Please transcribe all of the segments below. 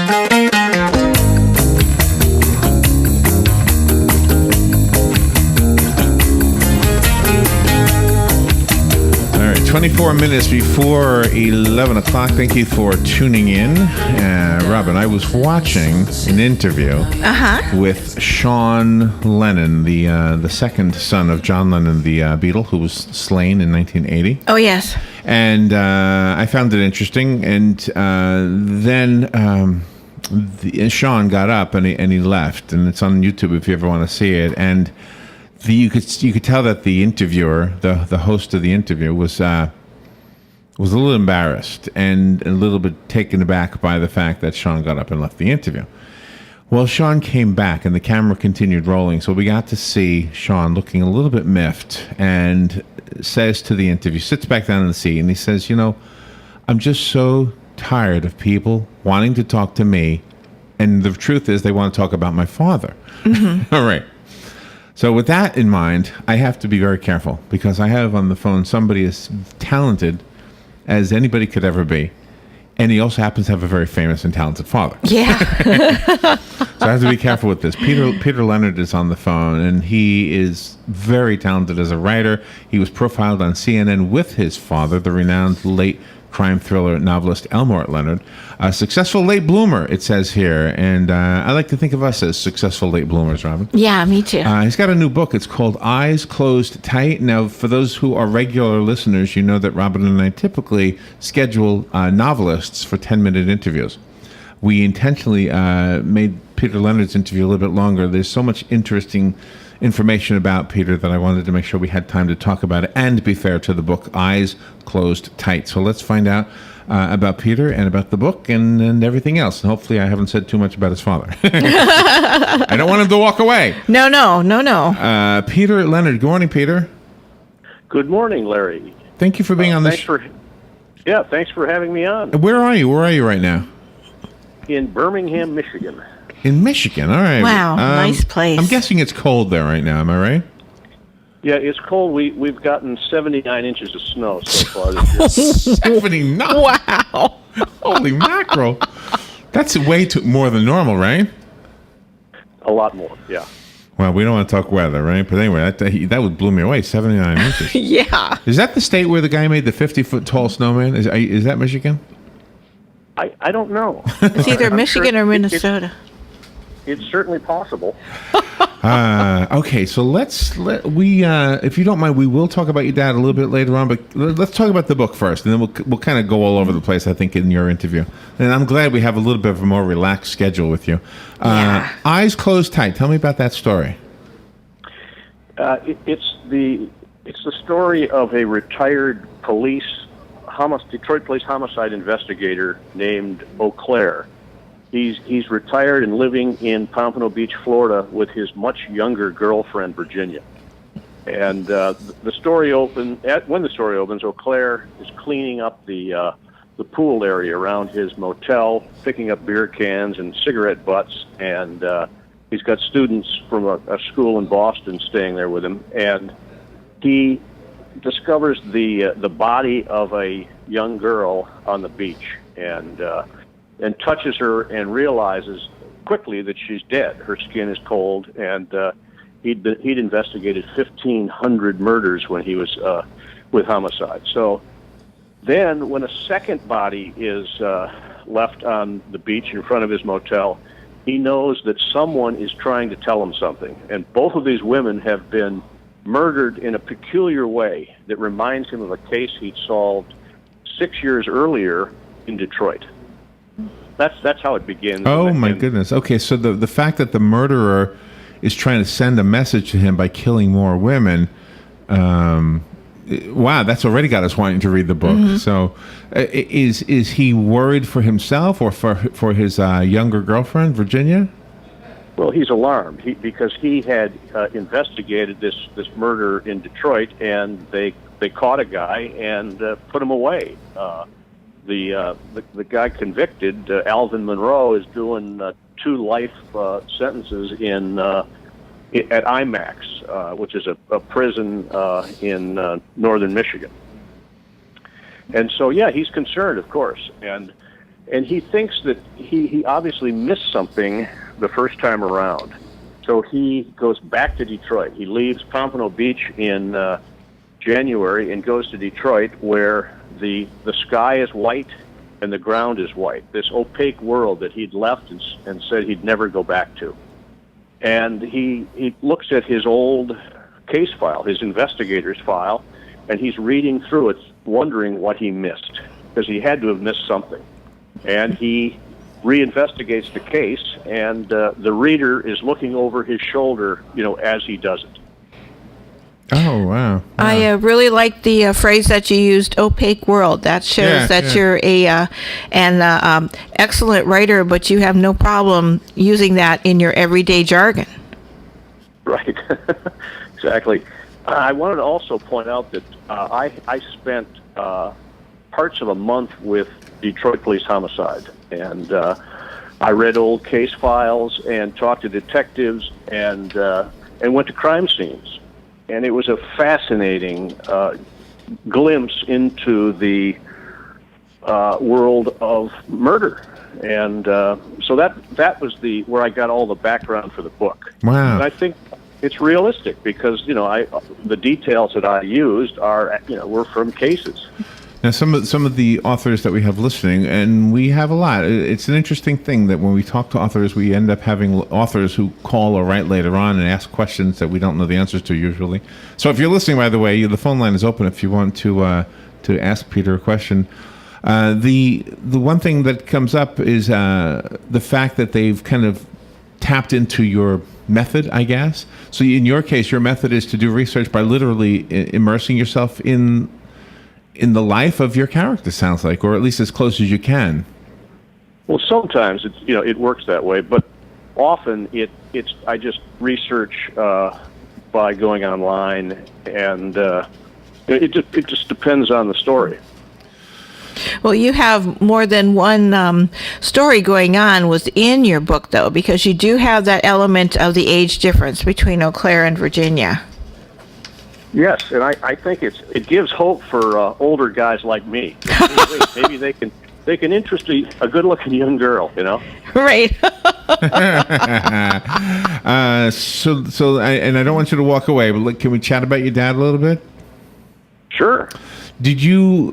All right, 24 minutes before 11 o'clock. Thank you for tuning in. Robin, I was watching an interview with Sean Lennon, the second son of John Lennon, the Beatle, who was slain in 1980. Oh, yes. And I found it interesting. And then Sean got up and he left. And it's on YouTube if you ever want to see it. And you could tell that the interviewer, the host of the interview, was a little embarrassed and a little bit taken aback by the fact that Sean got up and left the interview. Well, Sean came back and the camera continued rolling, so we got to see Sean looking a little bit miffed and says to the interview, sits back down in the seat, and he says, I'm just so tired of people wanting to talk to me, and the truth is they want to talk about my father. Mm-hmm. All right. So with that in mind, I have to be very careful because I have on the phone somebody as talented as anybody could ever be. And he also happens to have a very famous and talented father. Yeah. So I have to be careful with this. Peter Leonard is on the phone, and he is very talented as a writer. He was profiled on CNN with his father, the renowned late crime thriller novelist Elmore Leonard. A successful late bloomer, it says here. And I like to think of us as successful late bloomers, Robin. Yeah, me too. He's got a new book. It's called Eyes Closed Tight. Now, for those who are regular listeners, you know that Robin and I typically schedule novelists for 10-minute interviews. We intentionally made Peter Leonard's interview a little bit longer. There's so much interesting information about Peter that I wanted to make sure we had time to talk about it and be fair to the book, Eyes Closed Tight. So let's find out about Peter and about the book and everything else. And hopefully I haven't said too much about his father. I don't want him to walk away. No. Peter Leonard. Good morning, Peter. Good morning, Larry. Thank you for being on this. Thanks for having me on. Where are you? Where are you right now? In Birmingham, Michigan. In Michigan, all right. Wow, nice place. I'm guessing it's cold there right now, am I right? Yeah, it's cold. We've gotten 79 inches of snow so far this year. 79? Wow. Holy mackerel. That's way too more than normal, right? A lot more, yeah. Well, we don't want to talk weather, right? But anyway, that would blow me away, 79 inches. Yeah. Is that the state where the guy made the 50-foot tall snowman? Is that Michigan? I don't know. It's either Michigan or Minnesota. It's certainly possible. Okay, so if you don't mind, we will talk about your dad a little bit later on, but let's talk about the book first, and then we'll kind of go all over the place, I think, in your interview. And I'm glad we have a little bit of a more relaxed schedule with you. Yeah. Eyes Closed Tight. Tell me about that story. It's the story of a retired Detroit police homicide investigator named Eau Claire. He's retired and living in Pompano Beach, Florida, with his much younger girlfriend, Virginia. And when the story opens, Eau Claire is cleaning up the pool area around his motel, picking up beer cans and cigarette butts, and he's got students from a school in Boston staying there with him. And he discovers the body of a young girl on the beach, and touches her and realizes quickly that she's dead. Her skin is cold, and he'd investigated 1,500 murders when he was with homicide. So then when a second body is left on the beach in front of his motel, he knows that someone is trying to tell him something. And both of these women have been murdered in a peculiar way that reminds him of a case he'd solved 6 years earlier in Detroit. That's how it begins. Oh, my goodness. Okay, so the fact that the murderer is trying to send a message to him by killing more women, wow, that's already got us wanting to read the book. Mm-hmm. So is he worried for himself or for his younger girlfriend, Virginia? Well, he's alarmed because he had investigated this murder in Detroit, and they caught a guy and put him away. The guy convicted, Alvin Monroe, is doing 2 life sentences at IMAX, which is a prison in northern Michigan. And so, yeah, he's concerned, of course. And and he thinks that he obviously missed something the first time around. So he goes back to Detroit. He leaves Pompano Beach in January and goes to Detroit, where the sky is white and the ground is white, this opaque world that he'd left and said he'd never go back to. And he looks at his old case file, his investigator's file, and he's reading through it, wondering what he missed, because he had to have missed something. And he reinvestigates the case, and the reader is looking over his shoulder, as he does it. Oh, wow. I really like the phrase that you used, opaque world. That shows that you're an excellent writer, but you have no problem using that in your everyday jargon. Right. Exactly. I wanted to also point out that I spent parts of a month with Detroit Police Homicide, and I read old case files and talked to detectives and went to crime scenes. And it was a fascinating glimpse into the world of murder, and so that was where I got all the background for the book. Wow! And I think it's realistic because the details that I used are were from cases. Now, some of the authors that we have listening, and we have a lot. It's an interesting thing that when we talk to authors, we end up having authors who call or write later on and ask questions that we don't know the answers to usually. So, if you're listening, by the way, the phone line is open if you want to ask Peter a question. The one thing that comes up is the fact that they've kind of tapped into your method, I guess. So, in your case, your method is to do research by literally immersing yourself in the life of your character, sounds like, or at least as close as you can. Well, sometimes it works that way, but often it's I just research by going online, and it just depends on the story. Well, you have more than one story going on within your book, though, because you do have that element of the age difference between Eau Claire and Virginia. Yes, and I think it gives hope for older guys like me. Maybe they can interest a good-looking young girl, Right. So I don't want you to walk away, but can we chat about your dad a little bit? Sure. Do you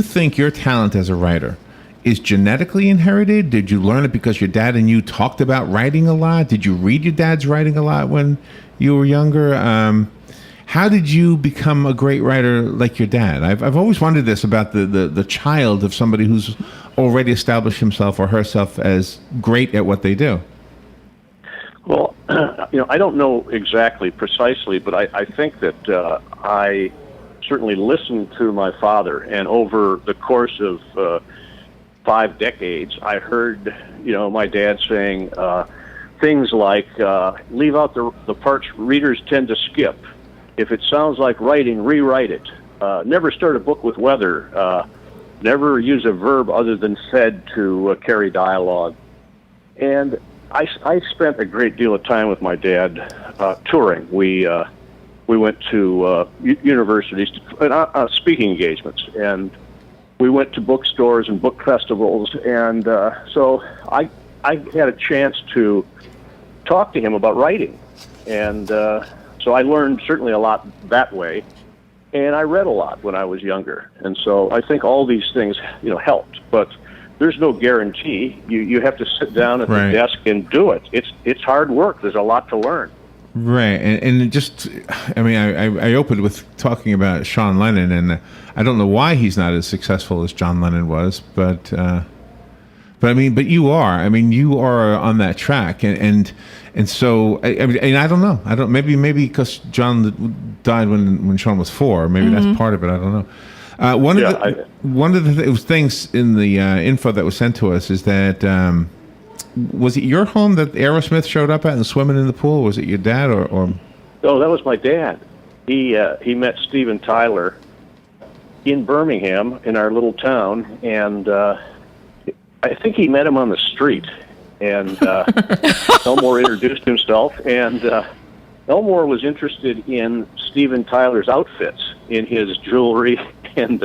think your talent as a writer is genetically inherited? Did you learn it because your dad and you talked about writing a lot? Did you read your dad's writing a lot when you were younger? How did you become a great writer like your dad? I've always wondered this about the child of somebody who's already established himself or herself as great at what they do. Well, I don't know exactly precisely, but I think that I certainly listened to my father, and over the course of 5 decades, I heard, my dad saying things like, leave out the parts readers tend to skip. If it sounds like writing, rewrite it. Never start a book with weather. Never use a verb other than said to carry dialogue. And I spent a great deal of time with my dad touring. We went to universities, speaking engagements, and we went to bookstores and book festivals. And so I had a chance to talk to him about writing. And so I learned certainly a lot that way, and I read a lot when I was younger, and so I think all these things, helped. But there's no guarantee. You have to sit down at the desk and do it. It's hard work. There's a lot to learn. Right, and it just, I opened with talking about Sean Lennon, and I don't know why he's not as successful as John Lennon was, but you are. You are on that track, and so I don't know. Maybe because John died when Sean was 4. Maybe that's part of it. I don't know. One of the things in the info that was sent to us is that was it your home that Aerosmith showed up at and swimming in the pool? Was it your dad or? Oh, that was my dad. He met Steven Tyler in Birmingham in our little town, and I think he met him on the street, and Elmore introduced himself, and Elmore was interested in Steven Tyler's outfits, in his jewelry, and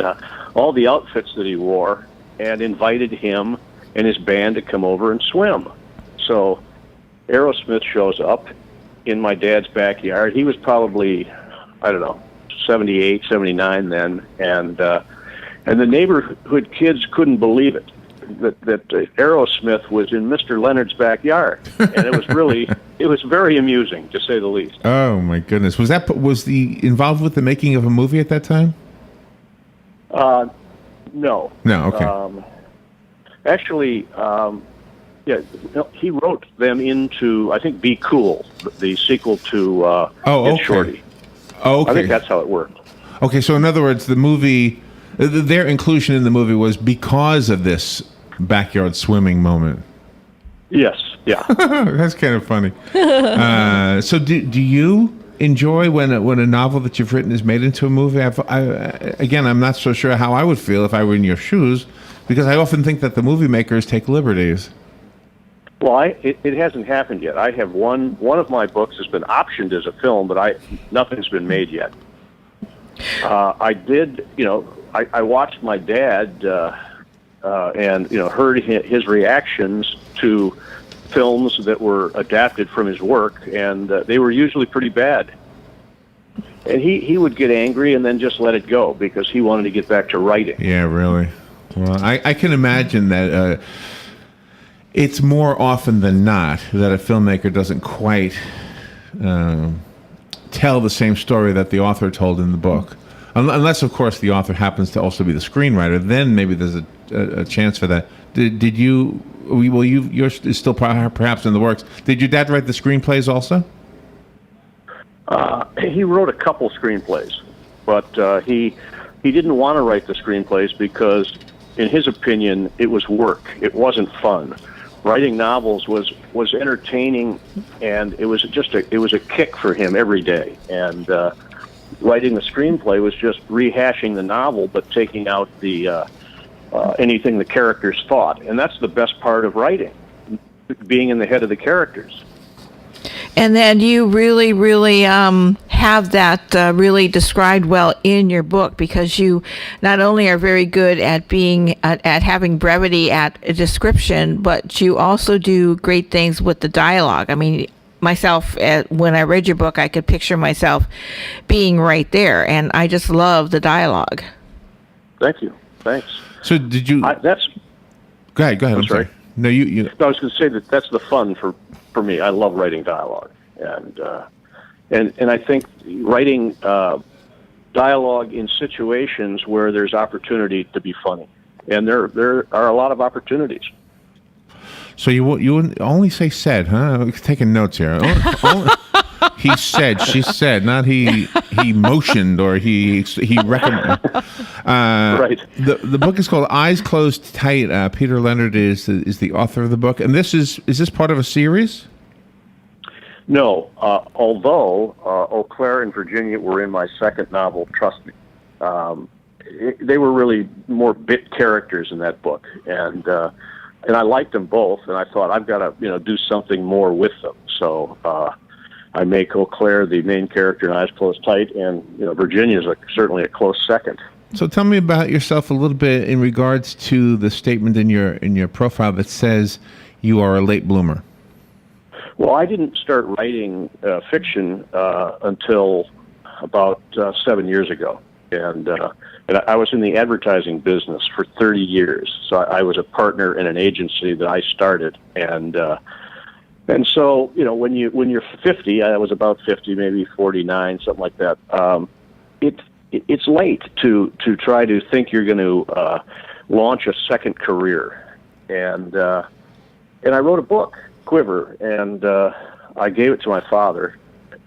all the outfits that he wore. and invited him and his band to come over and swim. So Aerosmith shows up in my dad's backyard. He was probably, I don't know, 78, 79 then, and the neighborhood kids couldn't believe it, that Aerosmith was in Mr. Leonard's backyard, and it was very amusing, to say the least. Oh my goodness! Was he involved with the making of a movie at that time? No. No. Okay. Actually, he wrote them into, I think, Be Cool, the sequel to Get Shorty. Oh, okay. I think that's how it worked. Okay, so in other words, the movie, their inclusion in the movie was because of this backyard swimming moment. Yes, yeah. That's kind of funny. So do you enjoy when a novel that you've written is made into a movie? Again, I'm not so sure how I would feel if I were in your shoes, because I often think that the movie makers take liberties. Well, it hasn't happened yet. I have one of my books has been optioned as a film, but nothing's been made yet. I did, I watched my dad and heard his reactions to films that were adapted from his work, and they were usually pretty bad. And he would get angry and then just let it go because he wanted to get back to writing. Yeah, really. Well, I can imagine that it's more often than not that a filmmaker doesn't quite tell the same story that the author told in the book. Unless, of course, the author happens to also be the screenwriter, then maybe there's a chance for that. Did you? Well, yours is still perhaps in the works. Did your dad write the screenplays also? He wrote a couple screenplays, but he didn't want to write the screenplays because, in his opinion, it was work. It wasn't fun. Writing novels was entertaining, and it was a kick for him every day. And writing the screenplay was just rehashing the novel, but taking out the anything the characters thought. And that's the best part of writing, being in the head of the characters. And then you really, really have that really described well in your book, because you not only are very good at being at having brevity at a description, but you also do great things with the dialogue. I mean, myself, when I read your book, I could picture myself being right there, and I just love the dialogue. Thank you. Thanks. So did you? Go ahead. I'm sorry. No, you. No, I was going to say that's the fun for me. I love writing dialogue, and I think writing dialogue in situations where there's opportunity to be funny, and there are a lot of opportunities. So you only say said, huh? Taking notes here. He said, she said, not he motioned or he recommended. Right. The book is called Eyes Closed Tight. Peter Leonard is the author of the book, and is this part of a series? No, although Eau Claire and Virginia were in my second novel, trust me. They were really more bit characters in that book, and I liked them both, and I thought I've got to do something more with them. So I make Eau Claire the main character in Eyes Closed Tight, and Virginia is certainly a close second. So tell me about yourself a little bit in regards to the statement in your profile that says you are a late bloomer. Well, I didn't start writing fiction until about 7 years ago, and I was in the advertising business for 30 years. So I was a partner in an agency that I started, and so when you're 50, I was about 50, maybe 49, something like that. It's late to try to think you're going to launch a second career, and I wrote a book, Quiver, and I gave it to my father,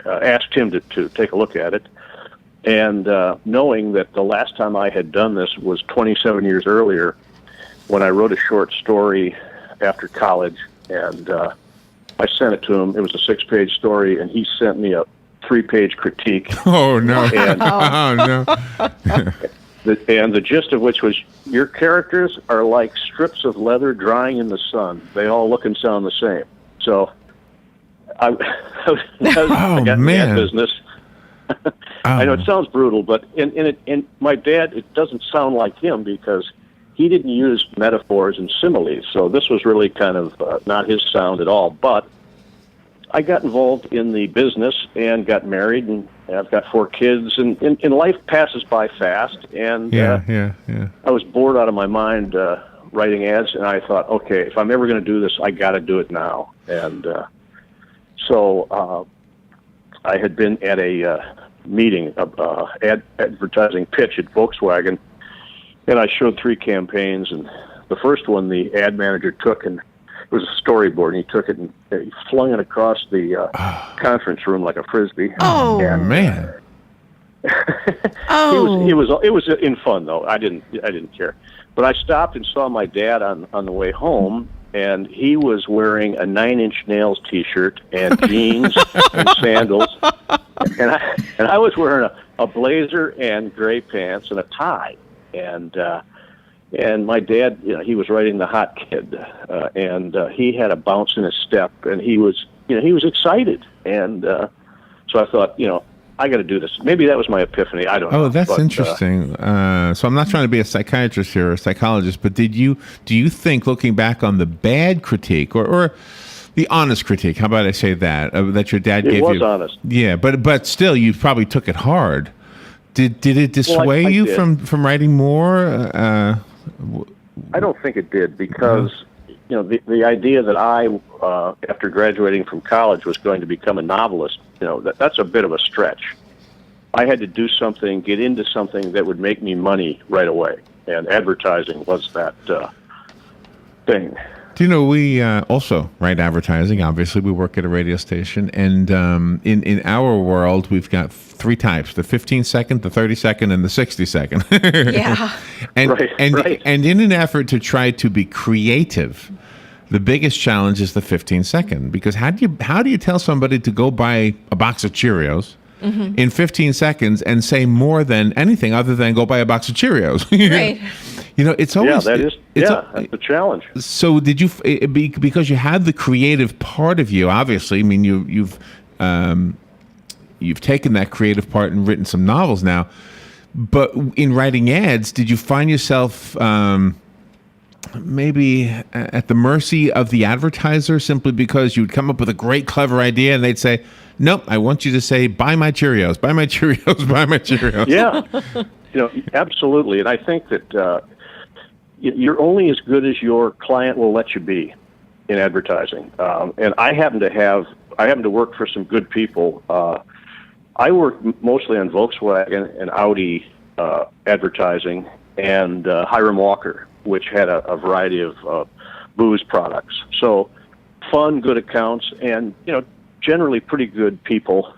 asked him to take a look at it, and knowing that the last time I had done this was 27 years earlier, when I wrote a short story after college, and I sent it to him. It was a 6-page story, and he sent me a 3-page critique. Oh, no. And, oh, no. And the gist of which was, your characters are like strips of leather drying in the sun. They all look and sound the same. So I got in that business. I know it sounds brutal, but in my dad, it doesn't sound like him because he didn't use metaphors and similes, so this was really kind of not his sound at all. But I got involved in the business and got married, and I've got 4 kids, and life passes by fast. And Yeah. I was bored out of my mind writing ads, and I thought, okay, if I'm ever going to do this, I got to do it now. And so I had been at a meeting, advertising pitch at Volkswagen, and I showed 3 campaigns, and the first one the ad manager took, and it was a storyboard, and he took it and he flung it across the conference room like a frisbee. Oh, and, man. Oh. It was in fun though. I didn't care, but I stopped and saw my dad on the way home, and he was wearing a 9-inch nails T-shirt and jeans and sandals, and I was wearing a blazer and gray pants and a tie, and my dad, he was writing The Hot Kid, and he had a bounce in his step, and he was excited, and so I thought, I got to do this. Maybe that was my epiphany. I don't know. Oh, that's interesting. So I'm not trying to be a psychiatrist here or a psychologist, but do you think, looking back on the bad critique or the honest critique, how about I say that, that your dad gave you? It was honest. Yeah, but still, you probably took it hard. Did it dissuade I you did. from writing more? I don't think it did, because the idea that I, after graduating from college, was going to become a novelist, that's a bit of a stretch. I had to do something, get into something that would make me money right away, and advertising was that thing. Do you know, we also write advertising. Obviously, we work at a radio station, and in our world, we've got 3 types: the 15-second, the 30-second, and the 60-second. Yeah. Right. Right. And in an effort to try to be creative, the biggest challenge is the 15-second, because how do you tell somebody to go buy a box of Cheerios in 15 seconds and say more than anything other than go buy a box of Cheerios? Right. It's always that's the challenge. So did you, because you had the creative part of you, obviously, I mean, you've taken that creative part and written some novels now, but in writing ads, did you find yourself maybe at the mercy of the advertiser, simply because you'd come up with a great, clever idea and they'd say, nope, I want you to say, buy my Cheerios, buy my Cheerios, buy my Cheerios. Yeah, absolutely. And I think that you're only as good as your client will let you be in advertising. And I happen to work for some good people. I work mostly on Volkswagen and Audi advertising, and Hiram Walker, which had a variety of booze products. So fun, good accounts, and generally pretty good people,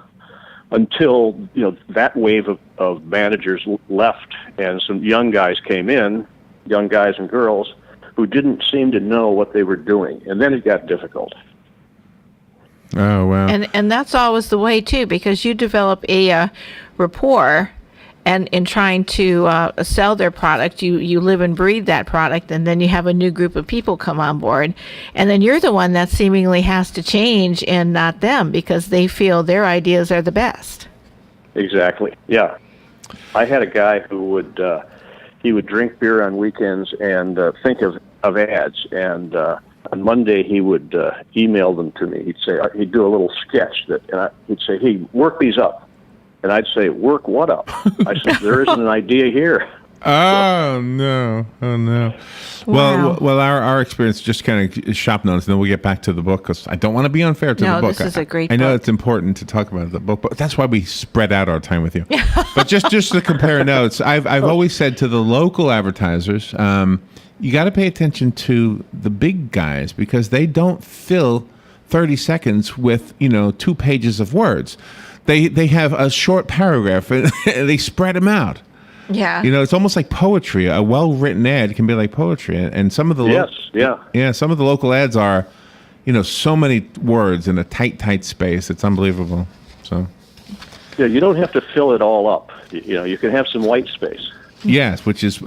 until that wave of managers left and some young guys came in, young guys and girls who didn't seem to know what they were doing, and then it got difficult. Oh, wow. And that's always the way too, because you develop a rapport, and in trying to sell their product, you live and breathe that product, and then you have a new group of people come on board, and then you're the one that seemingly has to change, and not them, because they feel their ideas are the best. Exactly. Yeah, I had a guy who would drink beer on weekends and think of ads, and on Monday he would email them to me. He'd do a little sketch he'd say, "Hey, work these up." And I'd say, "Work what up?" I said, "There isn't an idea here." Oh no! Wow. Well, our experience, just kind of shop notes, and then we'll get back to the book, because I don't want to be unfair to the book. No, this is a great I know book. it's important to talk about the book, but that's why we spread out our time with you. But just to compare notes, I've always said to the local advertisers, you got to pay attention to the big guys, because they don't fill 30 seconds with 2 pages of words. They have a short paragraph and they spread them out. Yeah. It's almost like poetry. A well-written ad can be like poetry, and some of the some of the local ads are, so many words in a tight space. It's unbelievable. So. Yeah, you don't have to fill it all up. You can have some white space. Yes, which is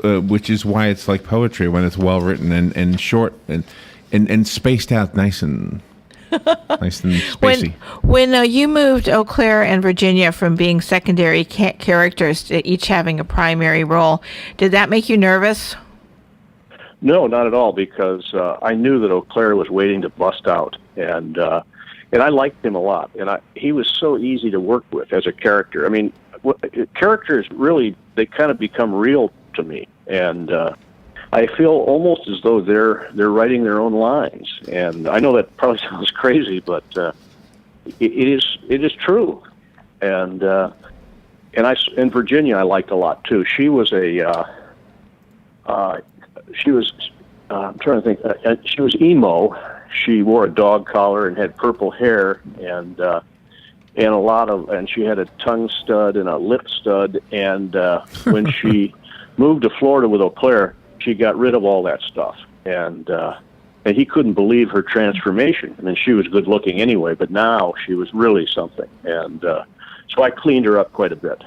why it's like poetry when it's well written and short and spaced out nice and spacey. When you moved Eau Claire and Virginia from being secondary characters to each having a primary role, did that make you nervous? No, not at all, because I knew that Eau Claire was waiting to bust out, and I liked him a lot, and he was so easy to work with as a character. I mean, characters really, they kind of become real to me, and I feel almost as though they're writing their own lines. And I know that probably sounds crazy, but it is true. And Virginia I liked a lot too. She was I'm trying to think. She was emo. She wore a dog collar and had purple hair, and she had a tongue stud and a lip stud. And when she moved to Florida with Eau Claire, she got rid of all that stuff. And he couldn't believe her transformation. I mean, she was good looking anyway, but now she was really something. And so I cleaned her up quite a bit.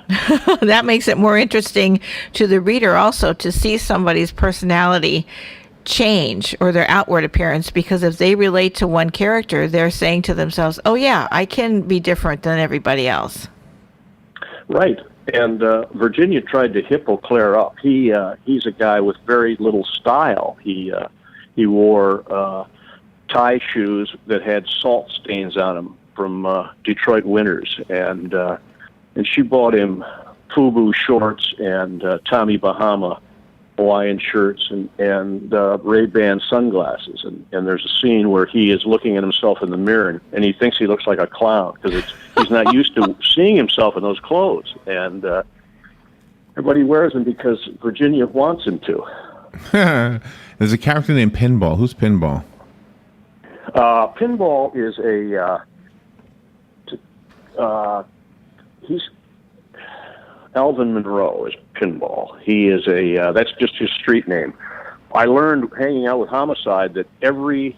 That makes it more interesting to the reader also to see somebody's personality change or their outward appearance, because if they relate to one character, they're saying to themselves, oh yeah, I can be different than everybody else. Right. And Virginia tried to hip Eau Claire up. He's a guy with very little style. He wore tie shoes that had salt stains on them from Detroit winters, and she bought him FUBU shorts and Tommy Bahama Hawaiian shirts and Ray-Ban sunglasses. And there's a scene where he is looking at himself in the mirror, and he thinks he looks like a clown because he's not used to seeing himself in those clothes. And everybody wears them because Virginia wants him to. There's a character named Pinball. Who's Pinball? Pinball is he's Alvin Monroe is Pinball. He is that's just his street name. I learned hanging out with Homicide that every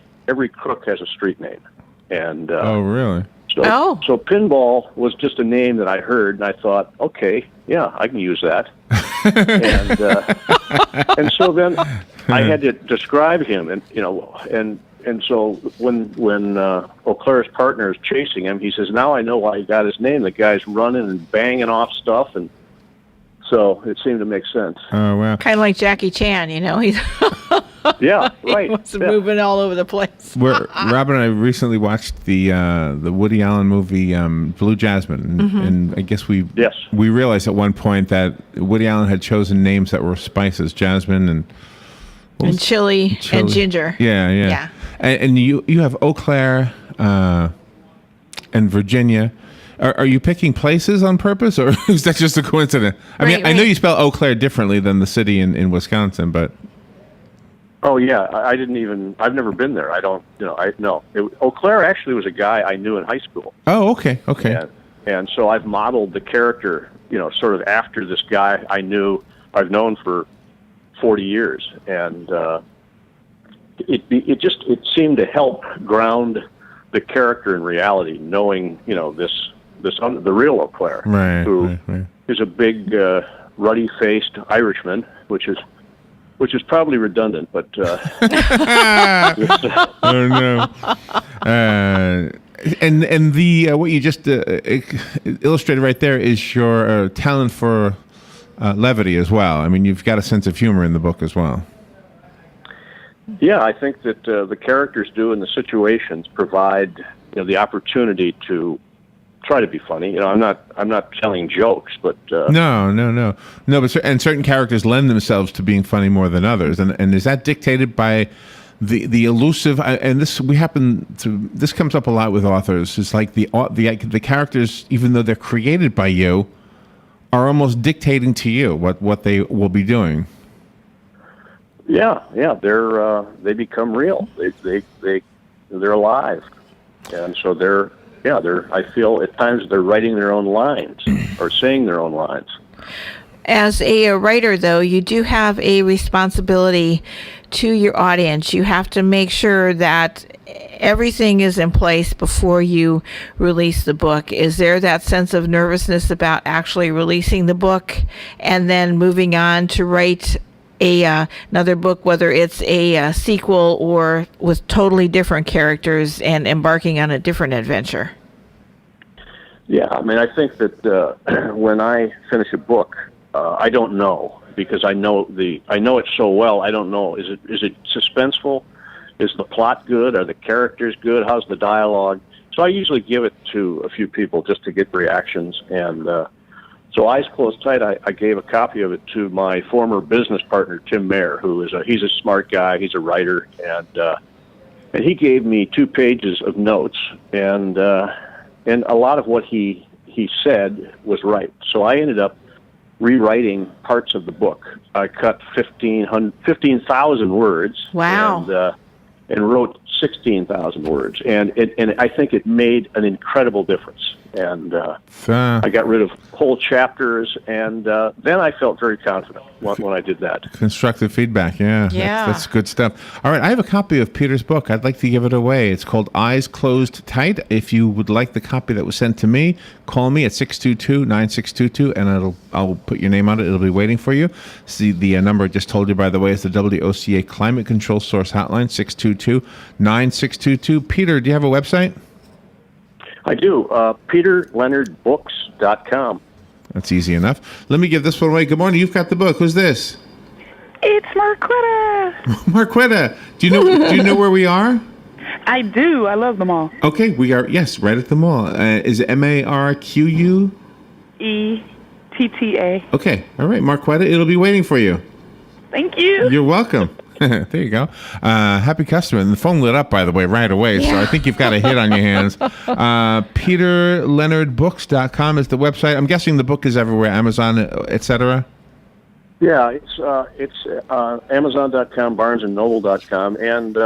crook has a street name. And oh, really? So Pinball was just a name that I heard, and I thought, okay, yeah, I can use that. and so then I had to describe him, and so when Eau Claire's partner is chasing him, he says, now I know why he got his name. The guy's running and banging off stuff, and so it seemed to make sense. Oh, wow. Kind of like Jackie Chan, he's yeah, right. He was moving all over the place. Rob and I recently watched the Woody Allen movie Blue Jasmine, and I guess we realized at one point that Woody Allen had chosen names that were spices, jasmine and chili and ginger. Yeah. And you have Eau Claire and Virginia. Are you picking places on purpose, or is that just a coincidence? I mean, I know you spell Eau Claire differently than the city in Wisconsin, but... Oh, yeah. I've never been there. I don't, Eau Claire actually was a guy I knew in high school. Oh, okay. And so I've modeled the character, sort of after this guy I've known for 40 years. And it seemed to help ground the character in reality, knowing, the real Eau Claire, who is a big, ruddy-faced Irishman, which is probably redundant, but oh no! And the what you just illustrated right there is your talent for levity as well. I mean, you've got a sense of humor in the book as well. Yeah, I think that the characters do, and the situations provide the opportunity to try to be funny. I'm not telling jokes, but no. But certain characters lend themselves to being funny more than others, and is that dictated by the elusive? And this comes up a lot with authors. It's like the characters, even though they're created by you, are almost dictating to you what they will be doing. Yeah, they become real. They're alive, and so I feel at times they're writing their own lines or saying their own lines. As a writer, though, you do have a responsibility to your audience. You have to make sure that everything is in place before you release the book. Is there that sense of nervousness about actually releasing the book and then moving on to write another book, whether it's a sequel or with totally different characters and embarking on a different adventure? Yeah, I mean, I think that when I finish a book, I don't know, because I know it so well. I don't know. Is it suspenseful? Is the plot good? Are the characters good? How's the dialogue? So I usually give it to a few people just to get reactions. And so Eyes Closed Tight, I gave a copy of it to my former business partner, Tim Mayer, he's a smart guy. He's a writer, and he gave me 2 pages of notes, and a lot of what he said was right. So I ended up rewriting parts of the book. I cut 15,000 words. Wow. And wrote 16,000 words, and I think it made an incredible difference. And I got rid of whole chapters, and then I felt very confident when I did that. Constructive feedback, yeah. Yeah. That's good stuff. All right, I have a copy of Peter's book. I'd like to give it away. It's called Eyes Closed Tight. If you would like the copy that was sent to me, call me at 622-9622, and I'll put your name on it. It'll be waiting for you. See, the number I just told you, by the way, is the WOCA Climate Control Source Hotline, 622-9622. Peter, do you have a website? I do. PeterLeonardBooks.com. That's easy enough. Let me give this one away. Good morning. You've got the book. Who's this? It's Marquetta. Marquetta. Do you know where we are? I do. I love the mall. Okay, we are, yes, right at the mall. Is it Marquetta? ETTA. Okay, all right, Marquetta. It'll be waiting for you. Thank you. You're welcome. There you go. Happy customer. And the phone lit up, by the way, right away. So I think you've got a hit on your hands. PeterLeonardBooks.com is the website. I'm guessing the book is everywhere, Amazon, etc. Yeah, it's Amazon.com, BarnesandNoble.com, and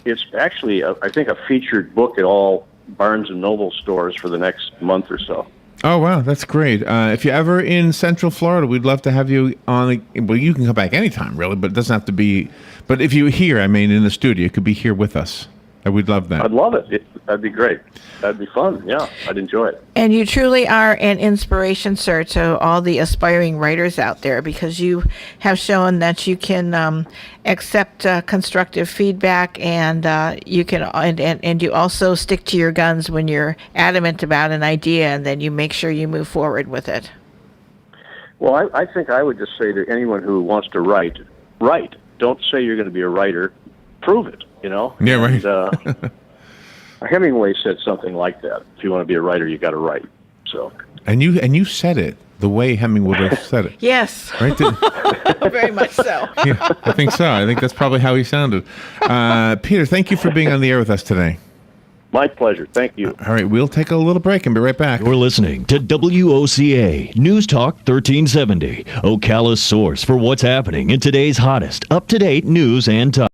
it's actually, I think, a featured book at all Barnes and Noble stores for the next month or so. Oh, wow. That's great. If you're ever in Central Florida, we'd love to have you on. Well, you can come back anytime, really, but it doesn't have to be. But if you're here, I mean, in the studio, you could be here with us. We'd love that. I'd love it. That'd be great. That'd be fun. Yeah, I'd enjoy it. And you truly are an inspiration, sir, to all the aspiring writers out there, because you have shown that you can accept constructive feedback, and you can and you also stick to your guns when you're adamant about an idea, and then you make sure you move forward with it. Well, I think I would just say to anyone who wants to write. Don't say you're going to be a writer. Prove it. You know? Yeah, right. And, Hemingway said something like that. If you want to be a writer, you got to write. So. And you said it the way Hemingway would have said it. Yes. Right? Very much so. Yeah, I think so. I think that's probably how he sounded. Peter, thank you for being on the air with us today. My pleasure. Thank you. All right, we'll take a little break and be right back. You're listening to WOCA News Talk 1370, Ocala's source for what's happening in today's hottest, up-to-date news and talk.